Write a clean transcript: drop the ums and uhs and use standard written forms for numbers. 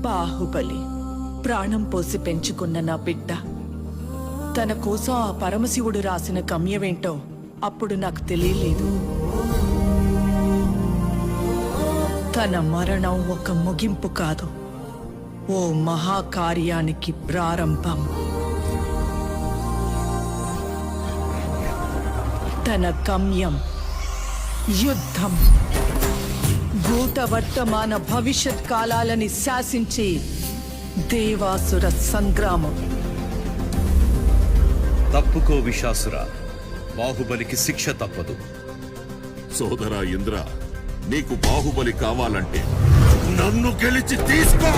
బాహుబలి ప్రాణం పోసి పెంచుకున్న నా బిడ్డ తన కోసం ఆ పరమశివుడు రాసిన గమ్యమేంటో అప్పుడు నాకు తెలియలేదు. తన మరణం ఒక ముగింపు కాదు, ఓ మహాకార్యానికి ప్రారంభం. తన గమ్యం యుద్ధం, భూత వర్తమాన భవిష్యత్ కాలాలని శాసించి దేవాసుర సంగ్రామం. తప్పుకో విశాసుర, బాహుబలికి శిక్ష తప్పదు. సోదరా ఇంద్ర, నీకు బాహుబలి కావాలంటే నన్ను గెలిచి తీసుకో.